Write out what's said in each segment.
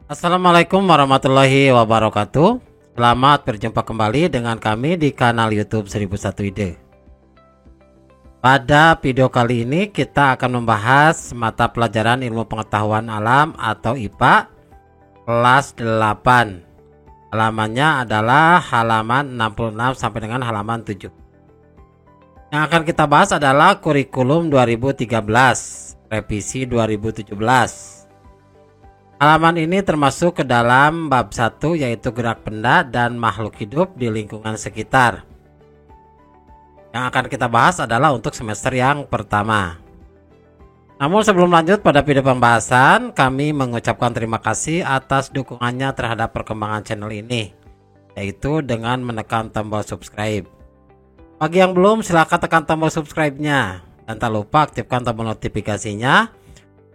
Assalamualaikum warahmatullahi wabarakatuh. Selamat berjumpa kembali dengan kami di kanal YouTube 1001 Ide. Pada video kali ini kita akan membahas mata pelajaran Ilmu Pengetahuan Alam atau IPA kelas 8. Halamannya adalah halaman 66 sampai dengan halaman 7. Yang akan kita bahas adalah kurikulum 2013, revisi 2017. Halaman ini termasuk ke dalam bab 1 yaitu gerak benda dan makhluk hidup di lingkungan sekitar. Yang akan kita bahas adalah untuk semester yang pertama. Namun sebelum lanjut pada video pembahasan, kami mengucapkan terima kasih atas dukungannya terhadap perkembangan channel ini, yaitu dengan menekan tombol subscribe. Bagi yang belum, silahkan tekan tombol subscribe-nya dan tak lupa aktifkan tombol notifikasinya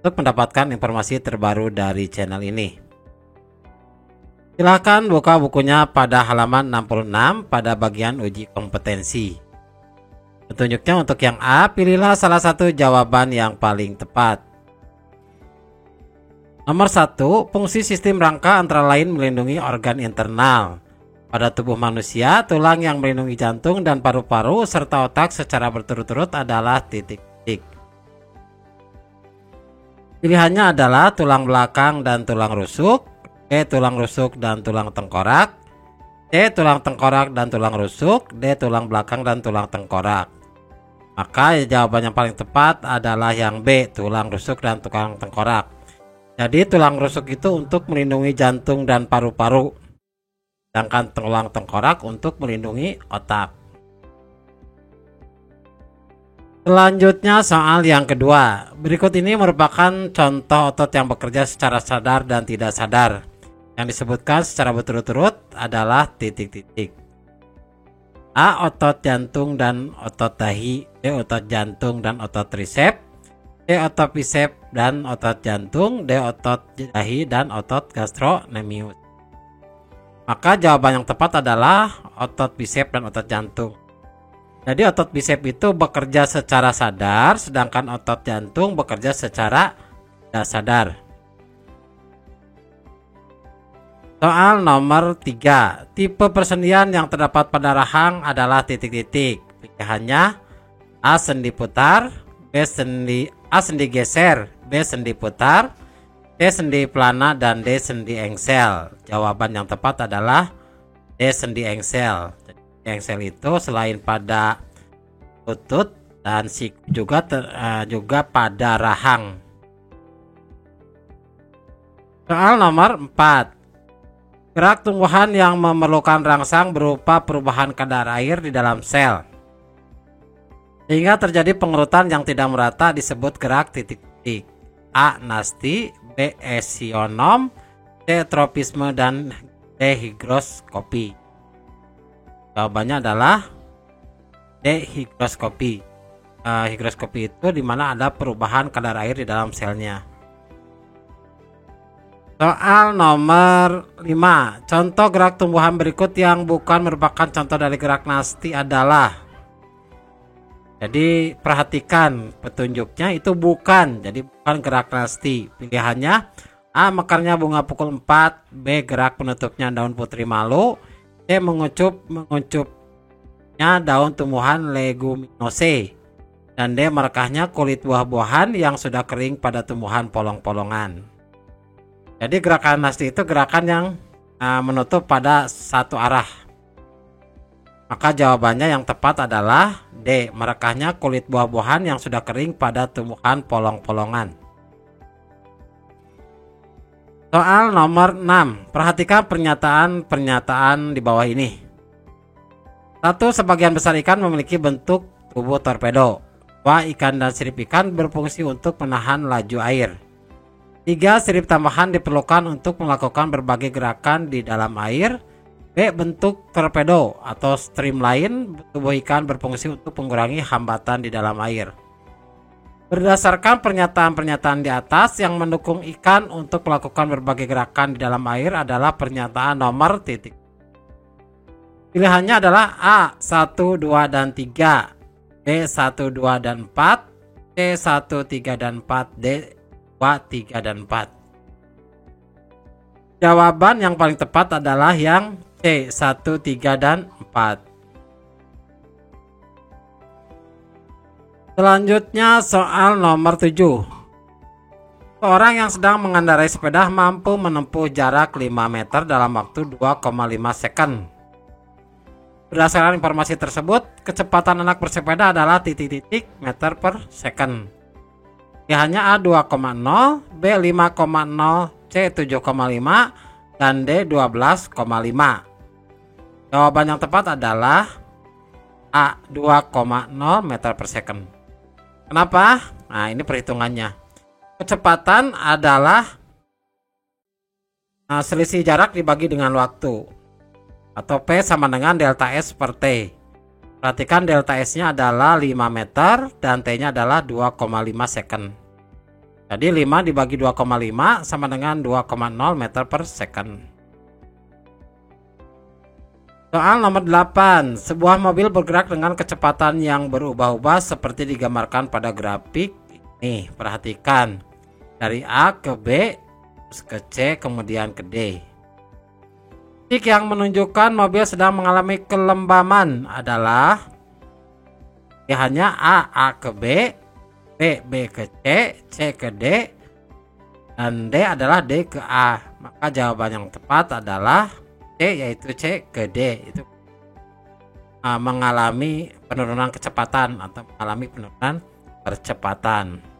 untuk mendapatkan informasi terbaru dari channel ini. Silahkan buka bukunya pada halaman 66 pada bagian uji kompetensi. Petunjuknya untuk yang A, pilihlah salah satu jawaban yang paling tepat. Nomor 1, fungsi sistem rangka antara lain melindungi organ internal. Pada tubuh manusia, tulang yang melindungi jantung dan paru-paru serta otak secara berturut-turut adalah titik-titik. Pilihannya adalah tulang belakang dan tulang rusuk, B. Tulang rusuk dan tulang tengkorak, C. Tulang tengkorak dan tulang rusuk, D. Tulang belakang dan tulang tengkorak. Maka jawaban yang paling tepat adalah yang B. Tulang rusuk dan tulang tengkorak. Jadi tulang rusuk itu untuk melindungi jantung dan paru-paru, sedangkan tulang tengkorak untuk melindungi otak. Selanjutnya soal yang kedua. Berikut ini merupakan contoh otot yang bekerja secara sadar dan tidak sadar. Yang disebutkan secara berturut-turut adalah titik-titik. A. Otot jantung dan otot dahi, B. Otot jantung dan otot trisep, C. Otot bisep dan otot jantung, D. Otot dahi dan otot gastrocnemius. Maka jawaban yang tepat adalah otot bisep dan otot jantung. Jadi otot bisep itu bekerja secara sadar, sedangkan otot jantung bekerja secara tidak sadar. Soal nomor 3. Tipe persendian yang terdapat pada rahang adalah titik-titik. Pilihannya A. Sendi putar, A. Sendi geser, B. Sendi putar, C. Sendi pelana, dan D. Sendi engsel. Jawaban yang tepat adalah D. Sendi engsel. Engsel itu selain pada lutut dan siku juga pada rahang. Soal nomor 4. Gerak tumbuhan yang memerlukan rangsang berupa perubahan kadar air di dalam sel, sehingga terjadi pengerutan yang tidak merata disebut gerak titik-titik. A. Nasti, B. esionom, C. tropisme, dan D. higroskopi. Jawabannya adalah D. higroskopi. Higroskopi itu dimana ada perubahan kadar air di dalam selnya. Soal nomor 5. Contoh gerak tumbuhan berikut yang bukan merupakan contoh dari gerak nasti adalah. Jadi perhatikan petunjuknya itu bukan. Jadi bukan gerak nasti. Pilihannya A. Mekarnya bunga pukul 4, B. Gerak penutupnya daun putri malu, C. Menguncupnya daun tumbuhan leguminosae, dan D. Merekahnya kulit buah-buahan yang sudah kering pada tumbuhan polong-polongan. Jadi gerakan nasti itu gerakan yang menutup pada satu arah. Maka jawabannya yang tepat adalah D. Merekahnya kulit buah-buahan yang sudah kering pada tumbuhan polong-polongan. Soal nomor 6. Perhatikan pernyataan di bawah ini. 1. Sebagian besar ikan memiliki bentuk tubuh torpedo. 2. Ikan dan sirip ikan berfungsi untuk menahan laju air. 3. Sirip tambahan diperlukan untuk melakukan berbagai gerakan di dalam air. B. Bentuk torpedo atau streamline tubuh ikan berfungsi untuk mengurangi hambatan di dalam air. Berdasarkan pernyataan-pernyataan di atas, yang mendukung ikan untuk melakukan berbagai gerakan di dalam air adalah pernyataan nomor titik. Pilihannya adalah A. 1, 2, dan 3, B. 1, 2, dan 4, C. 1, 3, dan 4, D. 2, 3, dan 4. Jawaban yang paling tepat adalah yang C, 1, 3, dan 4. Selanjutnya soal nomor 7. Seorang yang sedang mengendarai sepeda mampu menempuh jarak 5 meter dalam waktu 2,5 second. Berdasarkan informasi tersebut, kecepatan anak bersepeda adalah titik-titik meter per second. Pilihannya A 2,0, B 5,0, C 7,5, dan D 12,5. Jawaban yang tepat adalah A 2,0 meter per second. Kenapa? Nah, ini perhitungannya. Kecepatan adalah selisih jarak dibagi dengan waktu, atau P sama dengan delta S per T. Perhatikan delta S-nya adalah 5 meter dan T-nya adalah 2,5 second. Jadi 5 dibagi 2,5 sama dengan 2,0 meter per second. Soal nomor 8. Sebuah mobil bergerak dengan kecepatan yang berubah-ubah seperti digambarkan pada grafik ini. Perhatikan. Dari A ke B, terus ke C, kemudian ke D. Titik yang menunjukkan mobil sedang mengalami kelembaman adalah pilihannya A ke B, B ke C, C ke D, dan D adalah D ke A. Maka jawaban yang tepat adalah C, yaitu C ke D. Itu mengalami penurunan kecepatan atau mengalami penurunan percepatan.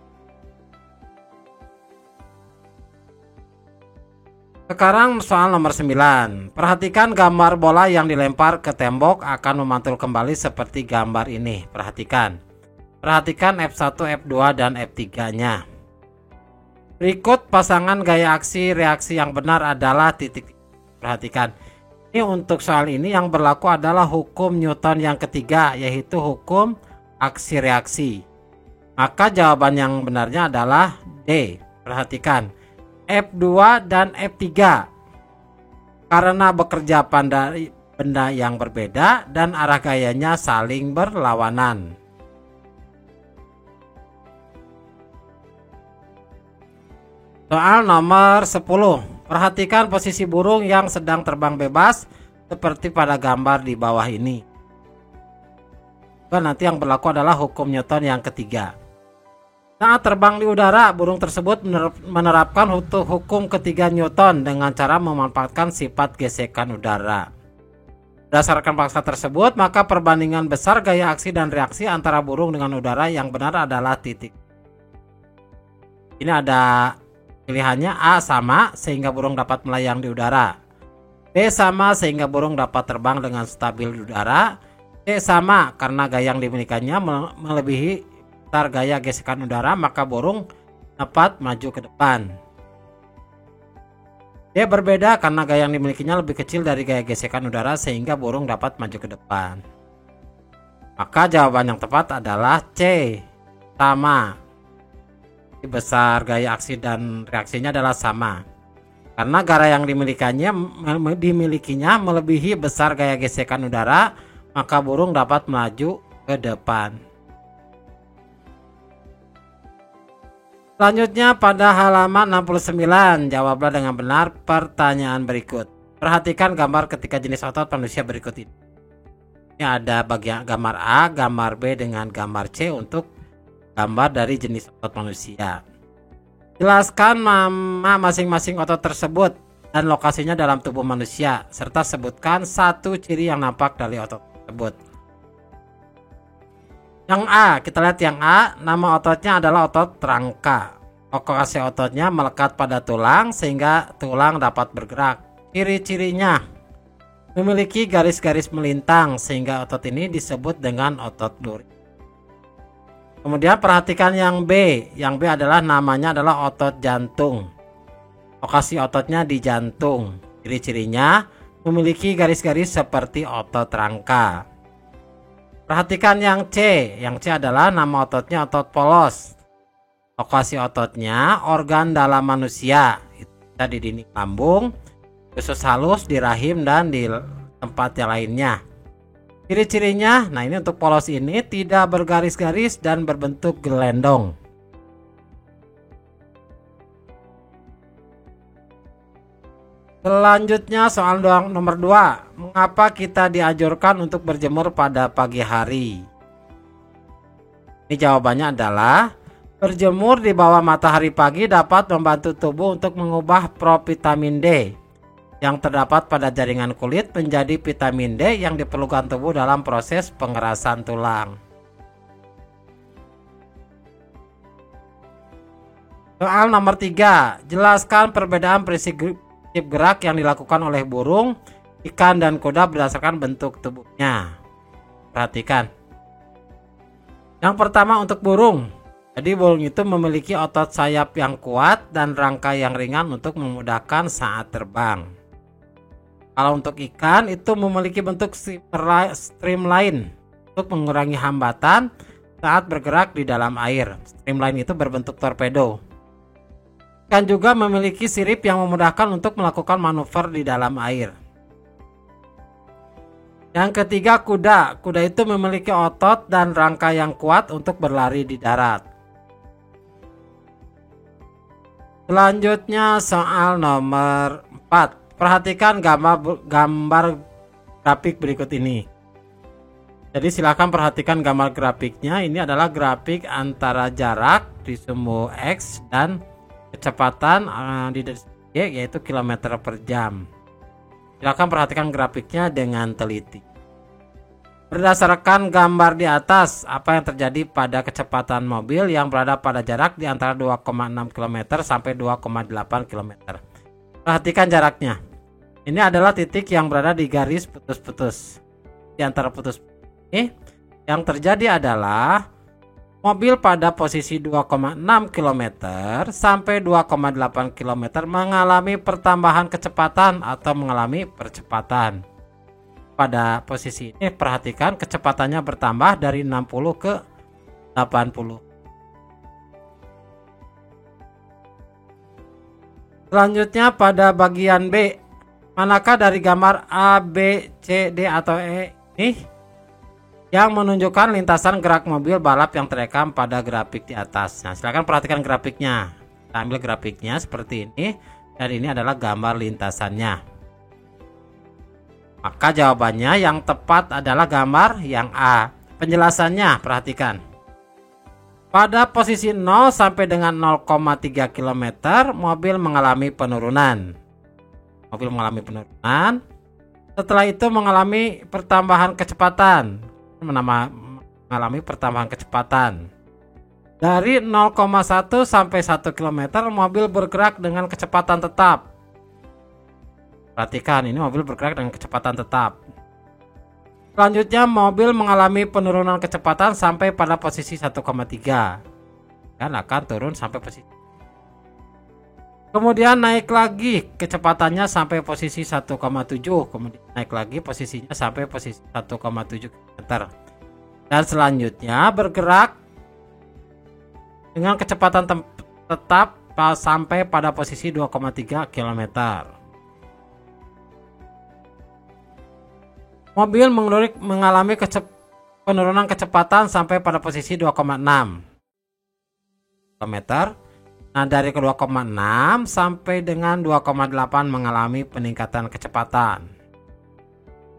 Sekarang soal nomor 9. Perhatikan gambar bola yang dilempar ke tembok akan memantul kembali seperti gambar ini. Perhatikan F1, F2, dan F3-nya. Berikut pasangan gaya aksi reaksi yang benar adalah titik. Perhatikan. Ini untuk soal ini yang berlaku adalah hukum Newton yang ketiga, yaitu hukum aksi reaksi. Maka jawaban yang benarnya adalah D. Perhatikan. F2 dan F3 karena bekerja pada benda yang berbeda dan arah gayanya saling berlawanan. Soal nomor 10. Perhatikan posisi burung yang sedang terbang bebas seperti pada gambar di bawah ini. Nanti yang berlaku adalah hukum Newton yang ketiga. Saat terbang di udara, burung tersebut menerapkan hukum ketiga Newton dengan cara memanfaatkan sifat gesekan udara. Berdasarkan fakta tersebut, maka perbandingan besar gaya aksi dan reaksi antara burung dengan udara yang benar adalah titik. Ini ada pilihannya A sama sehingga burung dapat melayang di udara, B sama sehingga burung dapat terbang dengan stabil di udara, C sama karena gaya yang dimilikinya melebihi gaya gesekan udara maka burung dapat maju ke depan. Dia berbeda karena gaya yang dimilikinya lebih kecil dari gaya gesekan udara sehingga burung dapat maju ke depan. Maka jawaban yang tepat adalah C, sama. Besar gaya aksi dan reaksinya adalah sama. Karena gaya yang dimilikinya melebihi besar gaya gesekan udara, maka burung dapat melaju ke depan. Selanjutnya pada halaman 69, jawablah dengan benar pertanyaan berikut. Perhatikan gambar ketiga jenis otot manusia berikut ini. Ini ada bagian gambar A, gambar B dengan gambar C untuk gambar dari jenis otot manusia. Jelaskan nama masing-masing otot tersebut dan lokasinya dalam tubuh manusia, serta sebutkan satu ciri yang nampak dari otot tersebut. Yang A, kita lihat yang A, nama ototnya adalah otot rangka. Lokasi ototnya melekat pada tulang sehingga tulang dapat bergerak. Ciri-cirinya memiliki garis-garis melintang sehingga otot ini disebut dengan otot duri. Kemudian perhatikan yang B. Yang B adalah namanya adalah otot jantung. Lokasi ototnya di jantung. Ciri-cirinya memiliki garis-garis seperti otot rangka. Perhatikan yang C. Yang C adalah nama ototnya otot polos. Lokasi ototnya organ dalam manusia. Itu ada di dinding lambung, usus halus, di rahim, dan di tempat yang lainnya. Ciri-cirinya, nah ini untuk polos ini tidak bergaris-garis dan berbentuk gelendong. Selanjutnya soal nomor 2. Mengapa kita dianjurkan untuk berjemur pada pagi hari? Ini jawabannya adalah berjemur di bawah matahari pagi dapat membantu tubuh untuk mengubah provitamin D yang terdapat pada jaringan kulit menjadi vitamin D yang diperlukan tubuh dalam proses pengerasan tulang. Soal nomor 3. Jelaskan perbedaan prinsip gerak yang dilakukan oleh burung, ikan, dan kuda berdasarkan bentuk tubuhnya. Perhatikan. Yang pertama untuk burung. Jadi burung itu memiliki otot sayap yang kuat dan rangka yang ringan untuk memudahkan saat terbang. Kalau untuk ikan itu memiliki bentuk streamline untuk mengurangi hambatan saat bergerak di dalam air. Streamline itu berbentuk torpedo. Ikan juga memiliki sirip yang memudahkan untuk melakukan manuver di dalam air. Yang ketiga kuda. Kuda itu memiliki otot dan rangka yang kuat untuk berlari di darat. Selanjutnya soal nomor 4. Perhatikan gambar grafik berikut ini. Jadi silakan perhatikan gambar grafiknya. Ini adalah grafik antara jarak di sumbu X dan kecepatan di Y, yaitu kilometer per jam. Silakan perhatikan grafiknya dengan teliti. Berdasarkan gambar di atas, apa yang terjadi pada kecepatan mobil yang berada pada jarak di antara 2,6 km sampai 2,8 km. Perhatikan jaraknya. Ini adalah titik yang berada di garis putus-putus. Di antara putus ini, yang terjadi adalah mobil pada posisi 2,6 km sampai 2,8 km mengalami pertambahan kecepatan atau mengalami percepatan. Pada posisi ini perhatikan kecepatannya bertambah dari 60 ke 80. Selanjutnya pada bagian B, manakah dari gambar A, B, C, D atau E ini yang menunjukkan lintasan gerak mobil balap yang terekam pada grafik di atas? Nah, silakan perhatikan grafiknya. Kita ambil grafiknya seperti ini dan ini adalah gambar lintasannya. Maka jawabannya yang tepat adalah gambar yang A. Penjelasannya perhatikan. Pada posisi 0 sampai dengan 0,3 km mobil mengalami penurunan. Setelah itu mengalami pertambahan kecepatan. Mengalami pertambahan kecepatan. Dari 0,1 sampai 1 km mobil bergerak dengan kecepatan tetap. Perhatikan, ini mobil bergerak dengan kecepatan tetap. Selanjutnya mobil mengalami penurunan kecepatan sampai pada posisi 1,3 dan akan turun sampai posisi. Kemudian naik lagi kecepatannya sampai posisi 1,7, kemudian naik lagi posisinya sampai posisi 1,7 km. Dan selanjutnya bergerak dengan kecepatan tetap sampai pada posisi 2,3 km. Mobil mengalami penurunan kecepatan sampai pada posisi 2,6 km. Nah, dari ke 2,6 sampai dengan 2,8 mengalami peningkatan kecepatan.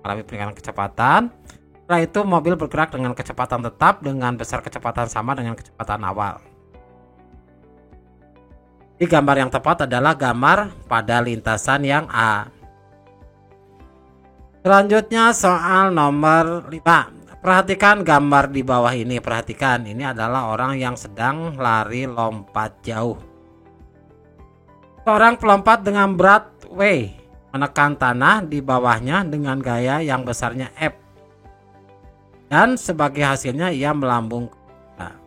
Setelah itu mobil bergerak dengan kecepatan tetap dengan besar kecepatan sama dengan kecepatan awal. Di gambar yang tepat adalah gambar pada lintasan yang A. Selanjutnya soal nomor 5. Perhatikan gambar di bawah ini. Perhatikan, ini adalah orang yang sedang lari lompat jauh. Seorang pelompat dengan berat W menekan tanah di bawahnya dengan gaya yang besarnya F. Dan sebagai hasilnya ia melambung ke udara.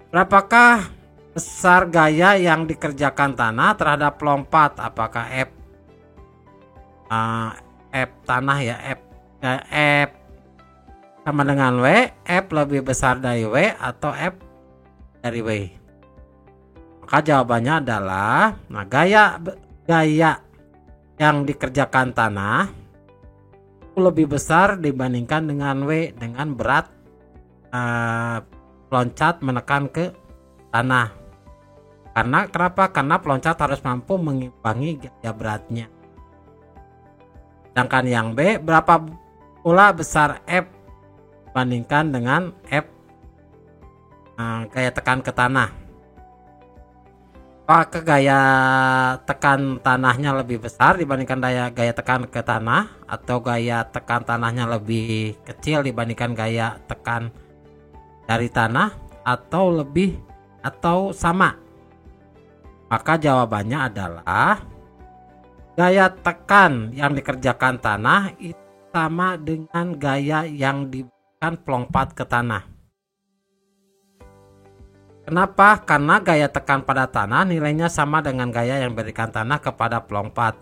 Berapakah besar gaya yang dikerjakan tanah terhadap pelompat? Apakah F tanah ya, F sama dengan W, F lebih besar dari W atau F dari W? Maka jawabannya adalah gaya yang dikerjakan tanah lebih besar dibandingkan dengan W dengan berat loncat menekan ke tanah. Kenapa? Karena peloncat harus mampu mengimbangi gaya beratnya. Sedangkan yang B, berapa pula besar F dibandingkan dengan F gaya tekan ke tanah. Apakah gaya tekan tanahnya lebih besar dibandingkan gaya tekan ke tanah, atau gaya tekan tanahnya lebih kecil dibandingkan gaya tekan dari tanah, atau sama? Maka jawabannya adalah gaya tekan yang dikerjakan tanah itu sama dengan gaya yang diberikan pelompat ke tanah. Kenapa? Karena gaya tekan pada tanah nilainya sama dengan gaya yang diberikan tanah kepada pelompat.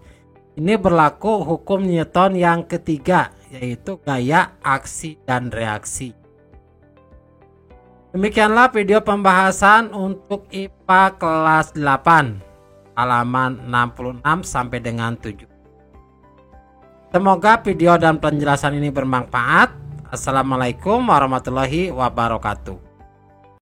Ini berlaku hukum Newton yang ketiga, yaitu gaya aksi dan reaksi. Demikianlah video pembahasan untuk IPA kelas 8 halaman 66 sampai dengan 7. Semoga video dan penjelasan ini bermanfaat. Assalamualaikum warahmatullahi wabarakatuh.